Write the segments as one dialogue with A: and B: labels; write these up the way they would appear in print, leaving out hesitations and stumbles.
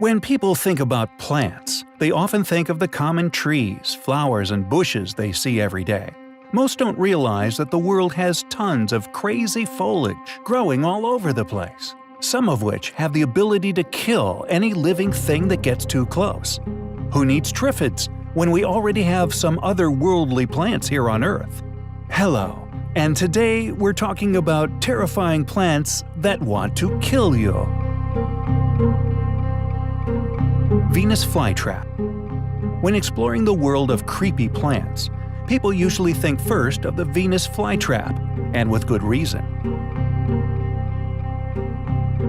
A: When people think about plants, they often think of the common trees, flowers, and bushes they see every day. Most don't realize that the world has tons of crazy foliage growing all over the place, some of which have the ability to kill any living thing that gets too close. Who needs Triffids when we already have some otherworldly plants here on Earth? Hello, and today we're talking about terrifying plants that want to kill you. Venus flytrap. When exploring the world of creepy plants, people usually think first of the Venus flytrap, and with good reason.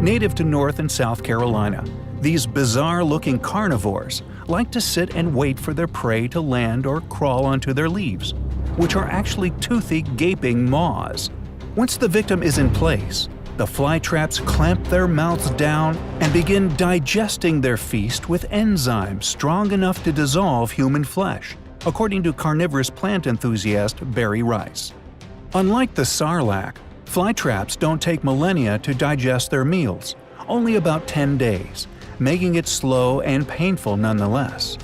A: Native to North and South Carolina, these bizarre-looking carnivores like to sit and wait for their prey to land or crawl onto their leaves, which are actually toothy, gaping maws. Once the victim is in place, the flytraps clamp their mouths down and begin digesting their feast with enzymes strong enough to dissolve human flesh, according to carnivorous-plant enthusiast Barry Rice. Unlike the sarlacc, flytraps don't take millennia to digest their meals, only about 10 days, making it slow and painful nonetheless.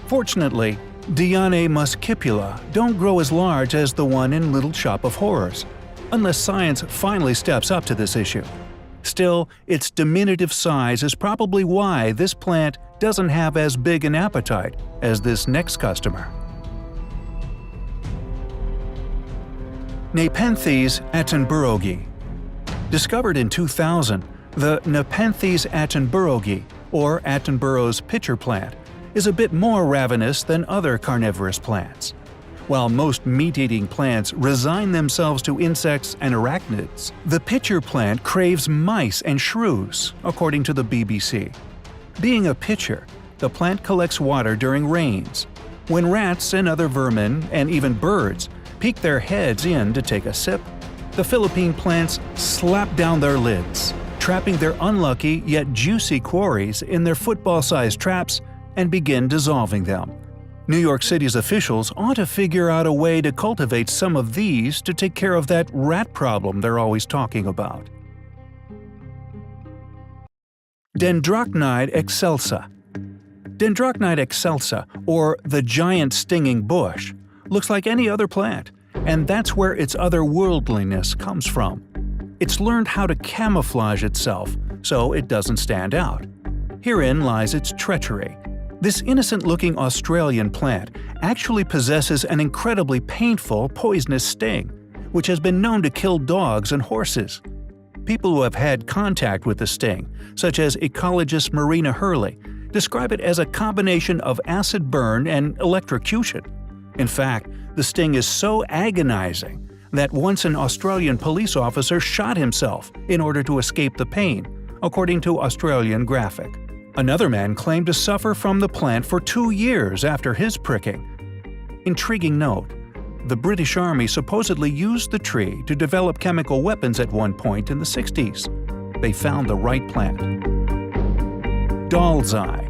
A: Fortunately, Dianae muscipula don't grow as large as the one in Little Shop of Horrors, unless science finally steps up to this issue. Still, its diminutive size is probably why this plant doesn't have as big an appetite as this next customer. Nepenthes attenboroughii. Discovered in 2000, the Nepenthes attenboroughii, or Attenborough's pitcher plant, is a bit more ravenous than other carnivorous plants. While most meat-eating plants resign themselves to insects and arachnids, the pitcher plant craves mice and shrews, according to the BBC. Being a pitcher, the plant collects water during rains. When rats and other vermin, and even birds, peek their heads in to take a sip, the Philippine plants slap down their lids, trapping their unlucky yet juicy quarries in their football-sized traps and begin dissolving them. New York City's officials ought to figure out a way to cultivate some of these to take care of that rat problem they're always talking about. Dendrocnide excelsa. Dendrocnide excelsa, or the giant stinging bush, looks like any other plant, and that's where its otherworldliness comes from. It's learned how to camouflage itself so it doesn't stand out. Herein lies its treachery. This innocent-looking Australian plant actually possesses an incredibly painful, poisonous sting, which has been known to kill dogs and horses. People who have had contact with the sting, such as ecologist Marina Hurley, describe it as a combination of acid burn and electrocution. In fact, the sting is so agonizing that once an Australian police officer shot himself in order to escape the pain, according to Australian Graphic. Another man claimed to suffer from the plant for 2 years after his pricking. Intriguing note: the British Army supposedly used the tree to develop chemical weapons at one point in the 60s. They found the right plant. Doll's eye.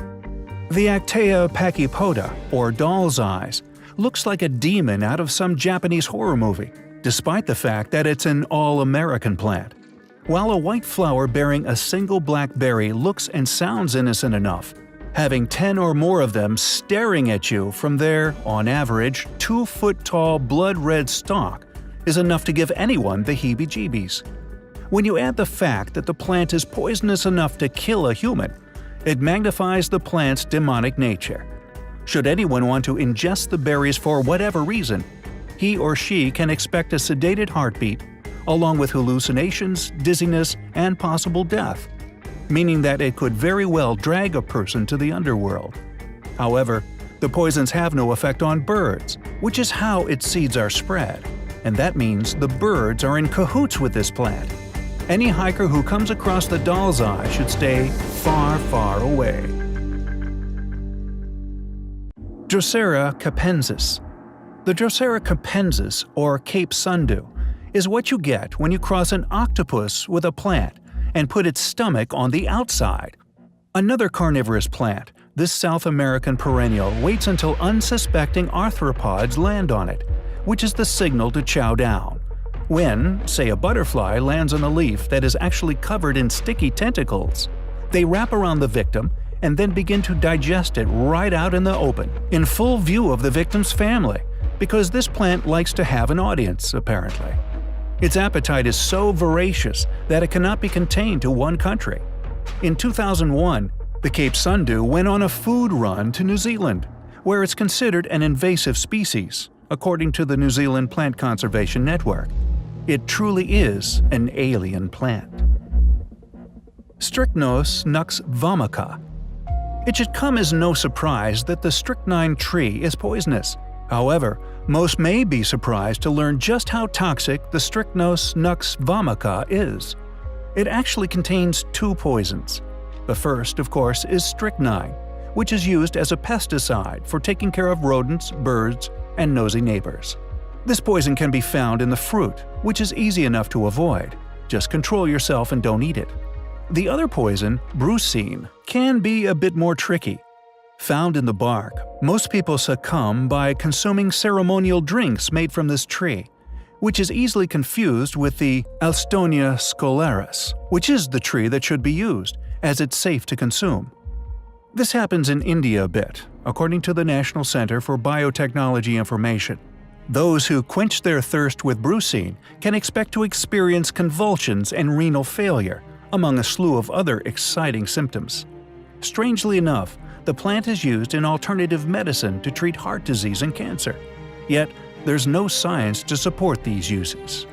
A: The Actaea pachypoda, or doll's eyes, looks like a demon out of some Japanese horror movie, despite the fact that it's an all-American plant. While a white flower bearing a single black berry looks and sounds innocent enough, having 10 or more of them staring at you from their, on average, 2-foot-tall blood-red stalk is enough to give anyone the heebie-jeebies. When you add the fact that the plant is poisonous enough to kill a human, it magnifies the plant's demonic nature. Should anyone want to ingest the berries for whatever reason, he or she can expect a sedated heartbeat, along with hallucinations, dizziness, and possible death, meaning that it could very well drag a person to the underworld. However, the poisons have no effect on birds, which is how its seeds are spread, and that means the birds are in cahoots with this plant. Any hiker who comes across the doll's eye should stay far, far away. Drosera capensis. The Drosera capensis, or Cape Sundew, is what you get when you cross an octopus with a plant and put its stomach on the outside. Another carnivorous plant, this South American perennial waits until unsuspecting arthropods land on it, which is the signal to chow down. When, say, a butterfly lands on a leaf that is actually covered in sticky tentacles, they wrap around the victim and then begin to digest it right out in the open, in full view of the victim's family, because this plant likes to have an audience, apparently. Its appetite is so voracious that it cannot be contained to one country. In 2001, the Cape Sundew went on a food run to New Zealand, where it's considered an invasive species, according to the New Zealand Plant Conservation Network. It truly is an alien plant. Strychnos nux vomica. It should come as no surprise that the strychnine tree is poisonous. However, most may be surprised to learn just how toxic the Strychnos nux vomica is. It actually contains two poisons. The first, of course, is strychnine, which is used as a pesticide for taking care of rodents, birds, and nosy neighbors. This poison can be found in the fruit, which is easy enough to avoid. Just control yourself and don't eat it. The other poison, brucine, can be a bit more tricky. Found in the bark, most people succumb by consuming ceremonial drinks made from this tree, which is easily confused with the Alstonia scolaris, which is the tree that should be used, as it's safe to consume. This happens in India a bit, according to the National Center for Biotechnology Information. Those who quench their thirst with brucine can expect to experience convulsions and renal failure, among a slew of other exciting symptoms. Strangely enough, the plant is used in alternative medicine to treat heart disease and cancer. Yet, there's no science to support these uses.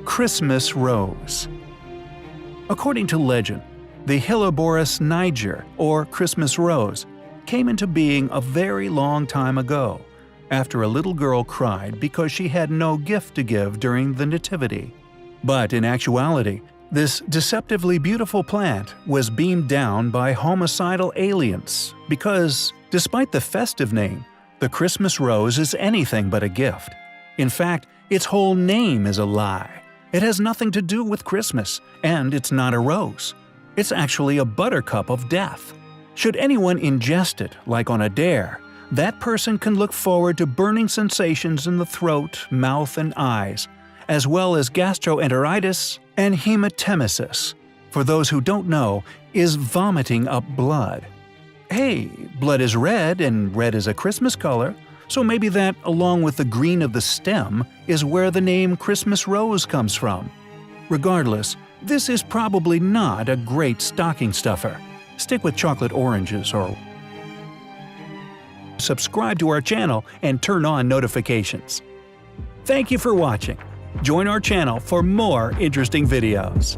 A: Christmas rose. According to legend, the Helleborus niger, or Christmas rose, came into being a very long time ago, after a little girl cried because she had no gift to give during the Nativity. But in actuality, this deceptively beautiful plant was beamed down by homicidal aliens because, despite the festive name, the Christmas rose is anything but a gift. In fact, its whole name is a lie. It has nothing to do with Christmas, and it's not a rose. It's actually a buttercup of death. Should anyone ingest it, like on a dare, that person can look forward to burning sensations in the throat, mouth, and eyes, as well as gastroenteritis and hematemesis. For those who don't know, is vomiting up blood. Hey, blood is red, and red is a Christmas color, so maybe that, along with the green of the stem, is where the name Christmas rose comes from. Regardless, this is probably not a great stocking stuffer. Stick with chocolate oranges or subscribe to our channel and turn on notifications. Thank you for watching. Join our channel for more interesting videos.